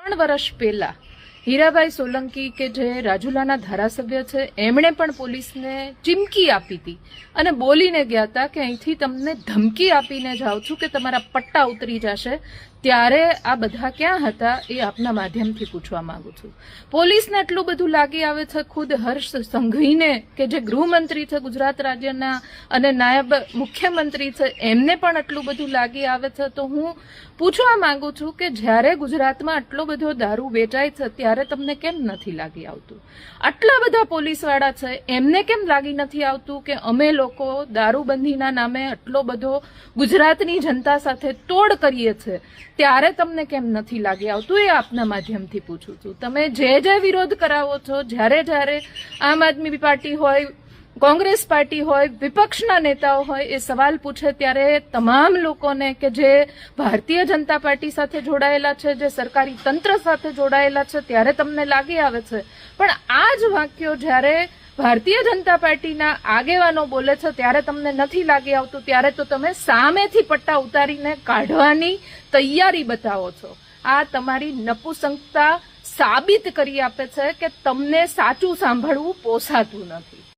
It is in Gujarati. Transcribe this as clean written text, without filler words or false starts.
3 વર્ષ પહેલા હીરાભાઈ સોલંકી કે જે રાજુલાના ધારાસભ્ય છે એમણે પણ પોલીસને ચીમકી આપી હતી અને બોલીને ગયા હતા કે અહીંથી તમને ધમકી આપીને જાઉં છું કે તમારા પટ્ટા ઉતરી જશે। ત્યારે આ બધા ક્યાં હતા એ આપના માધ્યમથી પૂછવા માંગુ છું। પોલીસને એટલું બધું લાગી આવે છે, ખુદ હર્ષ સંઘવીને કે જે ગૃહમંત્રી છે ગુજરાત રાજ્યના અને નાયબ મુખ્યમંત્રી છે એમને પણ એટલું બધું લાગી આવે છે। તો હું પૂછવા માંગુ છું કે જ્યારે ગુજરાતમાં આટલો બધો દારૂ વેચાય છે ત્યારે તમને કેમ નથી લાગી આવતું? આટલા બધા પોલીસવાળા છે એમને કેમ લાગી નથી આવતું કે અમે લોકો દારૂબંધીના નામે આટલો બધો ગુજરાતની જનતા સાથે તોડ કરીએ છીએ? ત્યારે તમને કેમ નથી લાગી આવતું એ આપના માધ્યમથી પૂછું છું। તમે જે વિરોધ કરાવો છો, જ્યારે આમ આદમી પાર્ટી હોય, કોંગ્રેસ પાર્ટી હોય, વિપક્ષના નેતાઓ હોય એ સવાલ પૂછે ત્યારે તમામ લોકોને કે જે ભારતીય જનતા પાર્ટી સાથે જોડાયેલા છે, જે સરકારી તંત્ર સાથે જોડાયેલા છે, ત્યારે તમને લાગી આવે છે। પણ આ જ વાક્યો જ્યારે ભારતીય જનતા પાર્ટીના આગેવાનો બોલે છે ત્યારે તમને નથી લાગી આવતું, ત્યારે તો તમે સામેથી પટ્ટા ઉતારીને કાઢવાની તૈયારી બતાવો છો। આ તમારી નપુસંકતા સાબિત કરી આપે છે કે તમને સાચું સાંભળવું પોસાતું નથી।